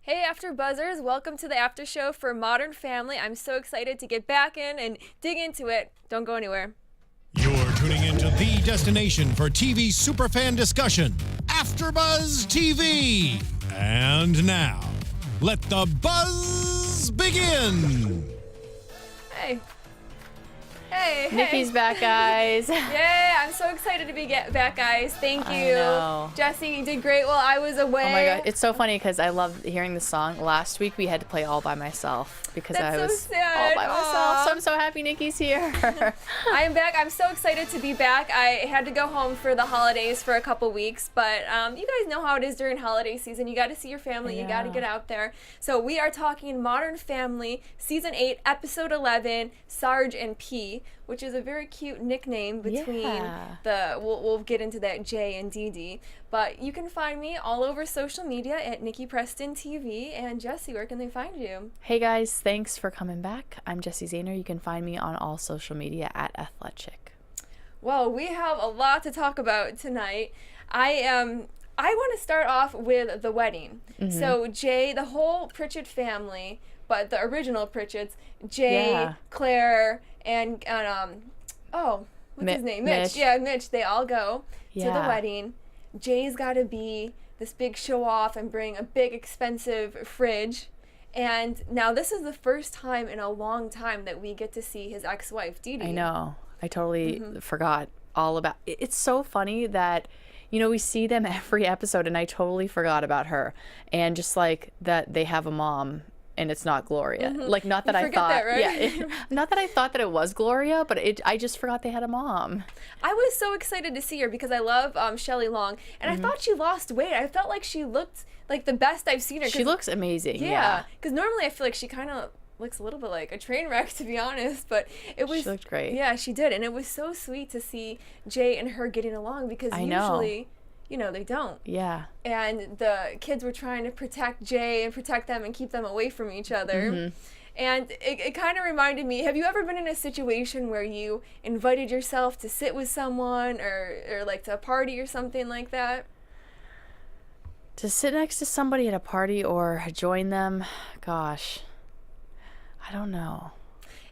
Hey After Buzzers, welcome to the after show for Modern Family. I'm so excited to get back in and dig into it. Don't go anywhere. You're tuning into the destination for TV superfan discussion, AFTERBUZZ TV. And now, let the buzz begin. Hey. Hey, Nikki's back, guys. Yay, I'm so excited to be back, guys. Thank you. I know. Jessie, you did great while I was away. Oh my god, it's so funny because I love hearing the song. Last week we had to play All By Myself because That's I was so sad. all by myself. So I'm so happy Nikki's here. I am back. I'm so excited to be back. I had to go home for the holidays for a couple weeks, but you guys know how it is during holiday season. You got to see your family. You got to get out there. So we are talking Modern Family, Season 8, Episode 11, Sarge and Pea, which is a very cute nickname between we'll get into that, Jay and Dee Dee. But you can find me all over social media at Nikki Preston TV. And Jessie, where can they find you? Hey guys, thanks for coming back. I'm Jessie Zahner. You can find me on all social media at Athletic. Well, we have a lot to talk about tonight. I want to start off with the wedding. Mm-hmm. So Jay, the whole Pritchett family, but the original Pritchetts, Jay, Claire, and what's his name? Mitch. Yeah, Mitch. They all go to the wedding. Jay's got to be this big show off and bring a big expensive fridge. And now this is the first time in a long time that we get to see his ex-wife, Dee Dee. I know. I totally forgot all about it. It's so funny that, you know, we see them every episode and I totally forgot about her. And just like that they have a mom and it's not Gloria. Like, not that I thought, that, right? Not that I thought that it was Gloria, but I just forgot they had a mom. I was so excited to see her because I love Shelley Long, and I thought she lost weight. I felt like she looked like the best I've seen her. She looks amazing. Yeah, because normally I feel like she kind of looks a little bit like a train wreck, to be honest, but it was. She looked great. Yeah, she did, and it was so sweet to see Jay and her getting along because usually, you know, they don't. Yeah. And the kids were trying to protect Jay and protect them and keep them away from each other. And it kind of reminded me, have you ever been in a situation where you invited yourself to sit with someone or like to a party or something like that? To sit next to somebody at a party or join them, gosh, I don't know.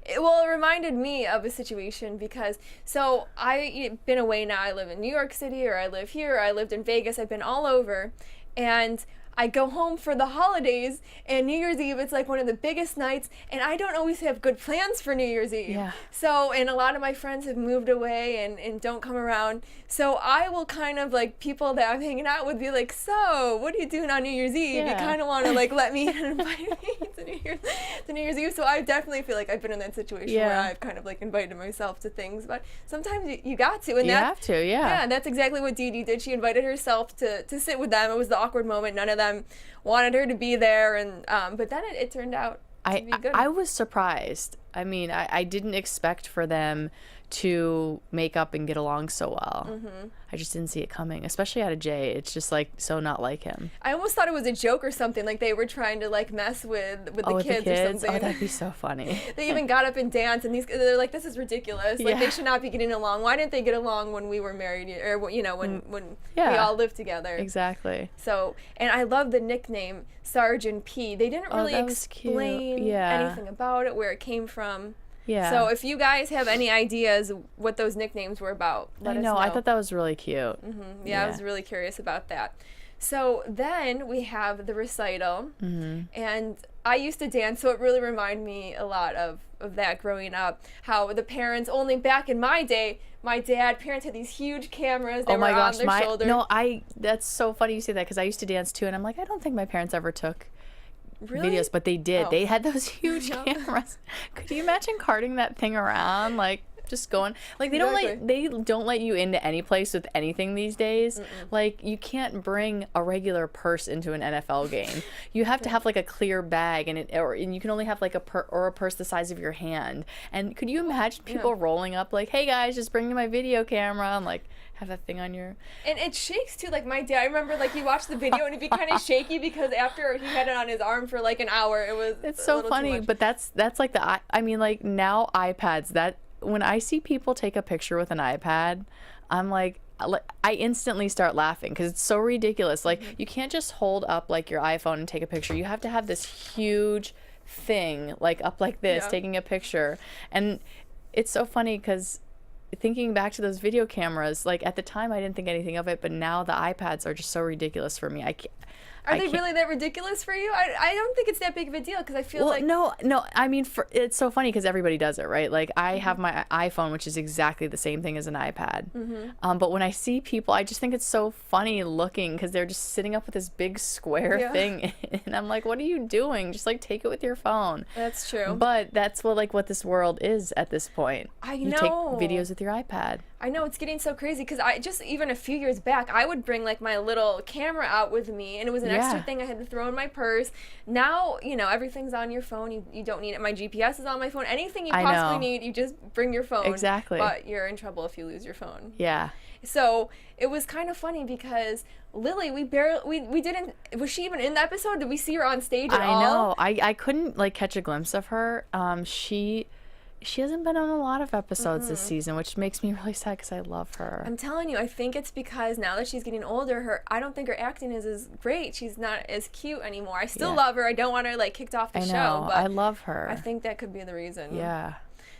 It reminded me of a situation because, so I've been away now. I live in New York City, or I live here, or I lived in Vegas. I've been all over, and I go home for the holidays, and New Year's Eve, it's like one of the biggest nights, and I don't always have good plans for New Year's Eve. Yeah. So, and a lot of my friends have moved away and don't come around. So I will kind of, like, people that I'm hanging out with be like, so, what are you doing on New Year's Eve? Yeah. You kind of want to, like, let me in and invite me to New Year's Eve. So I definitely feel like I've been in that situation where I've kind of, like, invited myself to things. But sometimes you got to. And you have to, Yeah, and that's exactly what Dee Dee did. She invited herself to sit with them. It was the awkward moment. None of them wanted her to be there, and but then it turned out to be good. I was surprised. I mean, I didn't expect for them to make up and get along so well. I just didn't see it coming, especially out of Jay. It's just like so not like him. I almost thought it was a joke or something, like they were trying to like mess with the kids or something. Oh, that'd be so funny. They even got up and danced, and they're like, this is ridiculous. Like they should not be getting along. Why didn't they get along when we were married, or you know, when we all lived together? Exactly. So, and I love the nickname Sarge and Pea. They didn't really explain anything about it, where it came from. Yeah. So if you guys have any ideas what those nicknames were about, let us know. I thought that was really cute. Yeah, I was really curious about that. So then we have the recital, and I used to dance, so it really reminded me a lot of that growing up. How the parents, only back in my day, my parents had these huge cameras that were on their shoulders. No, that's so funny you say that, because I used to dance too, and I'm like, I don't think my parents ever took videos, but they did. They had those huge cameras. Could you imagine carting that thing around, like just going, like they don't let you into any place with anything these days. Like you can't bring a regular purse into an NFL game. You have to have like a clear bag, and you can only have like a purse the size of your hand. And could you imagine people rolling up like, hey guys, just bring me my video camera, and like have that thing on your... And it shakes too. Like my dad, I remember like he watched the video and it'd be kind of shaky because after he had it on his arm for like an hour, it's so funny. But that's like I mean, like now iPads, that when I see people take a picture with an iPad, I'm like, I instantly start laughing because it's so ridiculous. Like, you can't just hold up like your iPhone and take a picture. You have to have this huge thing like up like this, taking a picture. And it's so funny because thinking back to those video cameras, like at the time I didn't think anything of it, but now the iPads are just so ridiculous for me. Are they really that ridiculous for you? I don't think it's that big of a deal because I feel like... No. I mean, it's so funny because everybody does it, right? Like, I have my iPhone, which is exactly the same thing as an iPad. But when I see people, I just think it's so funny looking because they're just sitting up with this big square thing. And I'm like, what are you doing? Just, like, take it with your phone. That's true. But that's what this world is at this point. I know. You take videos with your iPad. I know, it's getting so crazy because even a few years back, I would bring like my little camera out with me and it was an extra thing I had to throw in my purse. Now, everything's on your phone. You don't need it. My GPS is on my phone. Anything you possibly need, you just bring your phone. Exactly. But you're in trouble if you lose your phone. Yeah. So it was kind of funny because Lily, we didn't, was she even in the episode? Did we see her on stage at all? I know. I couldn't like catch a glimpse of her. She hasn't been on a lot of episodes this season, which makes me really sad because I love her. I'm telling you, I think it's because now that she's getting older, I don't think her acting is as great. She's not as cute anymore. I still love her. I don't want her like kicked off the show. But I love her. I think that could be the reason. Yeah.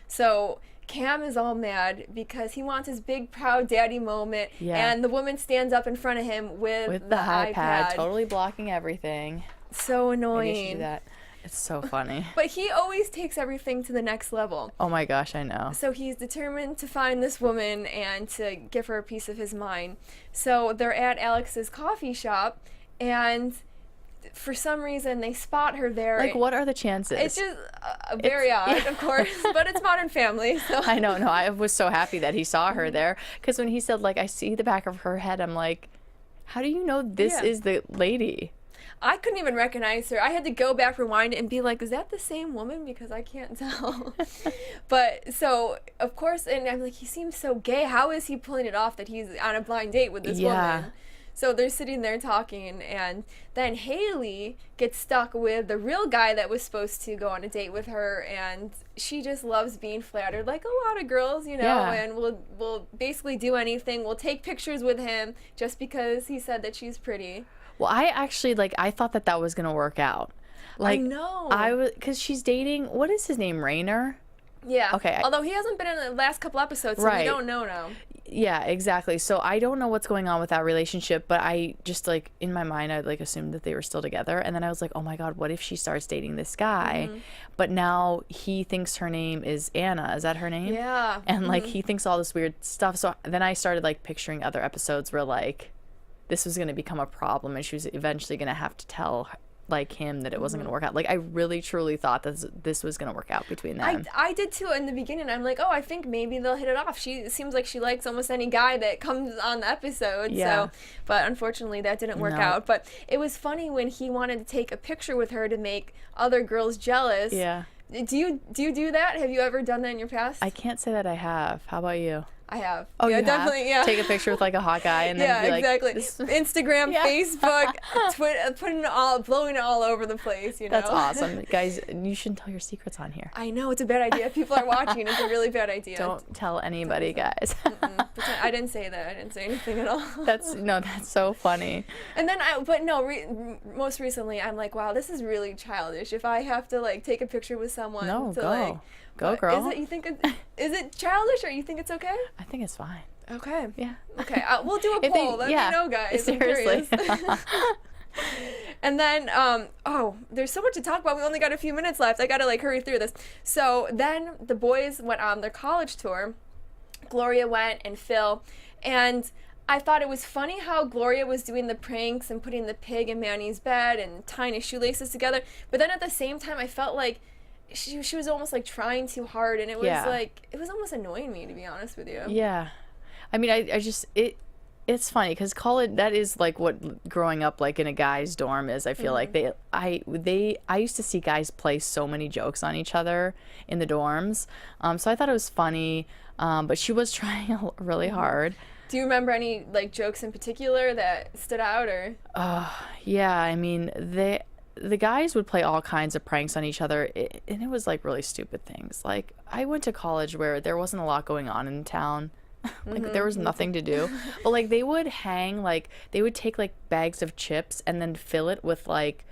So Cam is all mad because he wants his big proud daddy moment, and the woman stands up in front of him with the iPad, totally blocking everything. So annoying. Maybe I should do that. It's so funny. But he always takes everything to the next level. Oh my gosh, I know. So he's determined to find this woman and to give her a piece of his mind. So they're at Alex's coffee shop, and for some reason they spot her there. Like, what are the chances? It's just very odd, of course, but it's Modern Family. So. I know. No, I was so happy that he saw her there because when he said, like, I see the back of her head, I'm like, how do you know this is the lady? I couldn't even recognize her. I had to go back, rewind it, and be like, is that the same woman? Because I can't tell. But, so, of course, and I'm like, he seems so gay. How is he pulling it off that he's on a blind date with this woman? So they're sitting there talking, and then Haley gets stuck with the real guy that was supposed to go on a date with her, and she just loves being flattered, like a lot of girls, and will basically do anything. We'll take pictures with him just because he said that she's pretty. Well, I actually, I thought that was going to work out. Like, I know. Because she's dating, what is his name, Rainer? Yeah. Okay. Although he hasn't been in the last couple episodes, so we don't know now. Yeah, exactly. So I don't know what's going on with that relationship, but I just, in my mind, I, assumed that they were still together. And then I was like, oh my God, what if she starts dating this guy? But now he thinks her name is Anna. Is that her name? Yeah. And, he thinks all this weird stuff. So then I started, picturing other episodes where, this was going to become a problem and she was eventually going to have to tell him that it wasn't going to work out. I really truly thought that this was going to work out between them. I did too in the beginning. I'm like, oh, I think maybe they'll hit it off. It seems like she likes almost any guy that comes on the episode. So, but unfortunately that didn't work out. But it was funny when he wanted to take a picture with her to make other girls jealous. Yeah. Do you do that? Have you ever done that in your past? I can't say that I have. How about you? I have. Oh, yeah, you definitely. have? Yeah. Take a picture with a hot guy and then be like, exactly. Instagram, Facebook, putting blowing it all over the place. That's awesome, guys. You shouldn't tell your secrets on here. I know, it's a bad idea. People are watching. It's a really bad idea. Don't tell anybody, guys. I didn't say that. I didn't say anything at all. That's so funny. And then most recently I'm like, wow, this is really childish. If I have to take a picture with someone, Go, girl. Is it childish or you think it's okay? I think it's fine. Okay. Yeah. Okay. We'll do a poll. Let me know, guys. Seriously. I'm curious. And then, there's so much to talk about. We only got a few minutes left. I gotta hurry through this. So then the boys went on their college tour. Gloria went and Phil, and I thought it was funny how Gloria was doing the pranks and putting the pig in Manny's bed and tying his shoelaces together. But then at the same time, I felt like she was almost trying too hard, and it was it was almost annoying me, to be honest with you. Yeah. I mean, I just it's funny because college, that is what growing up in a guy's dorm is. I feel like I used to see guys play so many jokes on each other in the dorms. So I thought it was funny, but she was trying really hard. Do you remember any jokes in particular that stood out, or? Yeah, I mean, the guys would play all kinds of pranks on each other, and it was really stupid things. I went to college where there wasn't a lot going on in town. Like there was nothing to do. But like they would take like bags of chips and then fill it with like,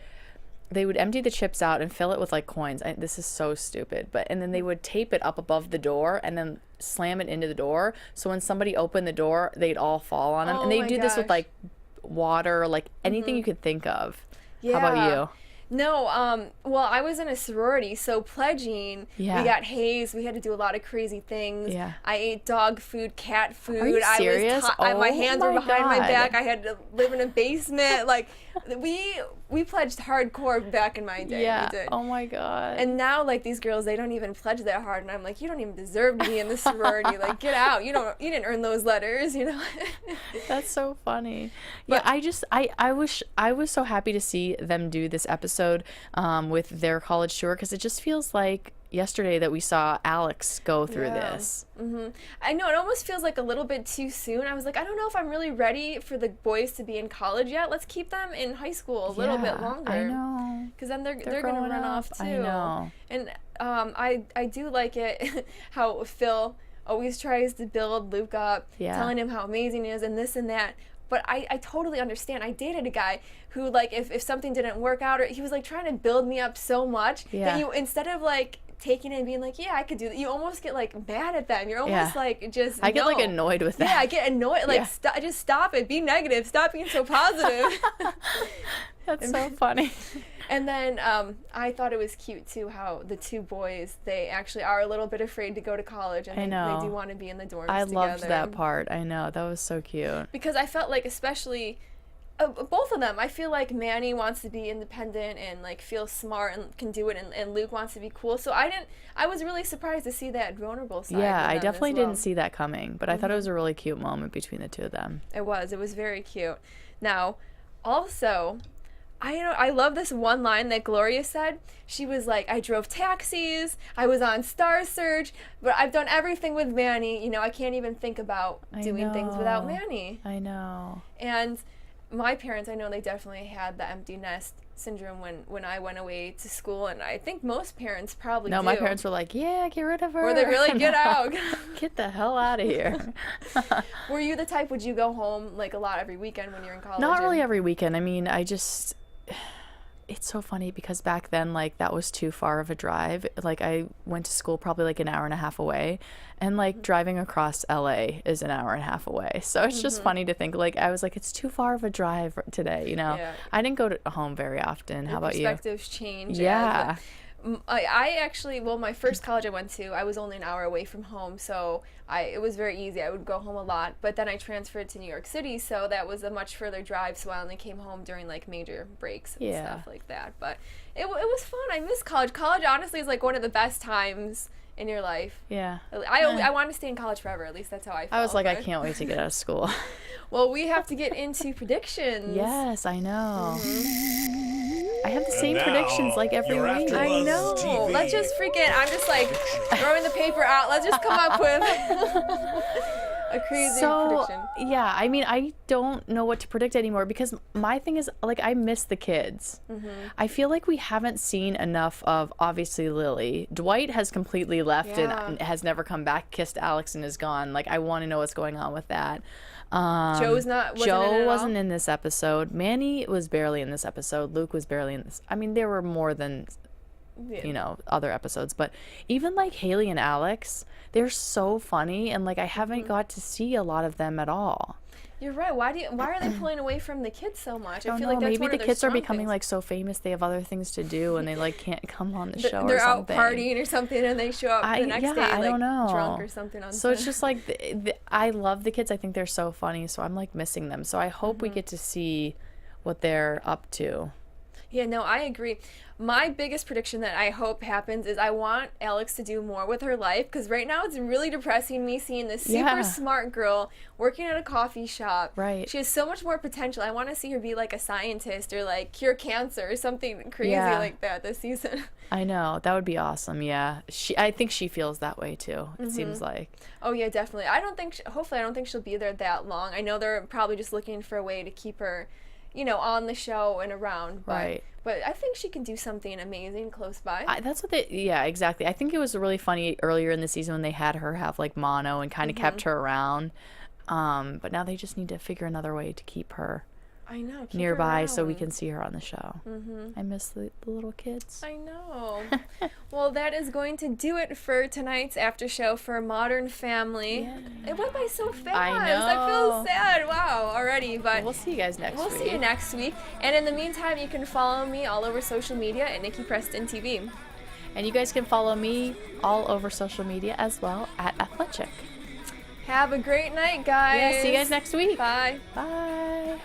they would empty the chips out and fill it with like coins. This is so stupid, and then they would tape it up above the door and then slam it into the door. So when somebody opened the door, they'd all fall on them. And they do this with like water, like anything you could think of. Yeah. How about you? No, well, I was in a sorority, so pledging, we got hazed, we had to do a lot of crazy things. Yeah. I ate dog food, cat food. Are you serious? My hands were behind my God. back. I had to live in a basement. Like, we pledged hardcore back in my day. Yeah. We did. Oh my God. And now, like, these girls, they don't even pledge that hard, and I'm like, you don't even deserve to be in the sorority. Like, get out. You didn't earn those letters, you know? That's so funny. But I was so happy to see them do this episode with their college tour, because it just feels like yesterday that we saw Alex go through this. I know, it almost feels like a little bit too soon. I was like, I don't know if I'm really ready for the boys to be in college yet. Let's keep them in high school a little bit longer. I know. Because then they're going to run off too. I know. And I do like it how Phil always tries to build Luke up, telling him how amazing he is and this and that. But I totally understand. I dated a guy who, like, if something didn't work out, or he was, like, trying to build me up so much that you, instead of, like, taking it and being like, yeah, I could do that, you almost get, like, mad at them. You're almost, like, just, I get, like, annoyed with that. Yeah, I get annoyed. Like, just stop it. Be negative. Stop being so positive. That's so funny. And then I thought it was cute, too, how the two boys, they actually are a little bit afraid to go to college. And they do want to be in the dorms together. Loved that part. I know. That was so cute. Because I felt like, especially, both of them, I feel like Manny wants to be independent and, like, feel smart and can do it, and Luke wants to be cool. So I was really surprised to see that vulnerable side. Yeah, I definitely didn't see that coming. But I thought it was a really cute moment between the two of them. It was very cute. Now, also, I love this one line that Gloria said. She was like, I drove taxis, I was on Star Search, but I've done everything with Manny. You know, I can't even think about doing things without Manny. I know. And my parents, I know they definitely had the empty nest syndrome when I went away to school, and I think most parents probably do. My parents were like, yeah, get rid of her. Or they really get out. Get the hell out of here. Were you the type, would you go home, like, a lot every weekend when you're in college? Not really every weekend. I mean, it's so funny because back then, like, that was too far of a drive. Like, I went to school probably like an hour and a half away, and like driving across LA is an hour and a half away. So it's just funny to think, like, I was like, it's too far of a drive today, you know. I didn't go to home very often. How about you? Perspectives change. Yeah. I actually, my first college I went to, I was only an hour away from home, so it was very easy. I would go home a lot, but then I transferred to New York City, so that was a much further drive, so I only came home during, like, major breaks and stuff like that. But it was fun. I miss college. College, honestly, is, like, one of the best times in your life. Yeah. I want to stay in college forever. At least that's how I felt. I was like, I can't wait to get out of school. Well, we have to get into predictions. Yes, I know. I have the same predictions like every week. I know. TV. Let's just freaking, I'm just like throwing the paper out. Let's just come up with a crazy prediction. Yeah, I mean, I don't know what to predict anymore because my thing is, like, I miss the kids. I feel like we haven't seen enough of, obviously, Lily. Dwight has completely left and has never come back, kissed Alex and is gone. Like, I want to know what's going on with that. Joe wasn't in this episode. Manny was barely in this episode. Luke was barely in this. I mean, there were more than, other episodes. But even, like, Haley and Alex, they're so funny. And, like, I haven't got to see a lot of them at all. You're right. Why are they pulling away from the kids so much? I feel like that's maybe the kids are becoming like so famous they have other things to do and they like can't come on the show or something. They're out partying or something and they show up the next day like don't know. drunk or something on So it's just like I love the kids. I think they're so funny. So I'm like missing them. So I hope we get to see what they're up to. Yeah, no, I agree. My biggest prediction that I hope happens is I want Alex to do more with her life because right now it's really depressing me seeing this super smart girl working at a coffee shop. Right. She has so much more potential. I want to see her be like a scientist or like cure cancer or something crazy like that this season. I know. That would be awesome. Yeah. I think she feels that way too. It seems like. Oh yeah, definitely. Hopefully I don't think she'll be there that long. I know they're probably just looking for a way to keep her on the show and around. But, Right. But I think she can do something amazing close by. Yeah, exactly. I think it was really funny earlier in the season when they had her have like mono and kind of kept her around. But now they just need to figure another way to keep her nearby so we can see her on the show. I miss the little kids. I know. Well, that is going to do it for tonight's after show for Modern Family. Yeah. It went by so fast. I know. I feel sad. Wow, already. But we'll see you guys next week. We'll see you next week. And in the meantime, you can follow me all over social media at Nikki Preston TV. And you guys can follow me all over social media as well at Athletic. Have a great night, guys. Yeah, see you guys next week. Bye. Bye.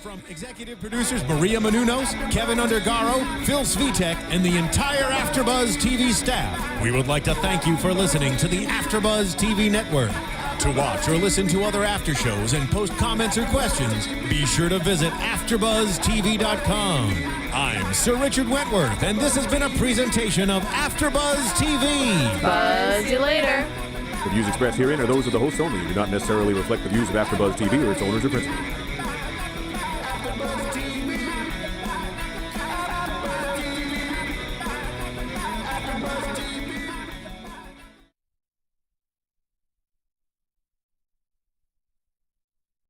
From executive producers Maria Menounos, Kevin Undergaro, Phil Svitek, and the entire AfterBuzz TV staff, we would like to thank you for listening to the AfterBuzz TV network. To watch or listen to other after shows and post comments or questions, be sure to visit AfterBuzzTV.com. I'm Sir Richard Wentworth, and this has been a presentation of AfterBuzz TV. Buzz you later. The views expressed herein are those of the hosts only and do not necessarily reflect the views of AfterBuzz TV or its owners or principals.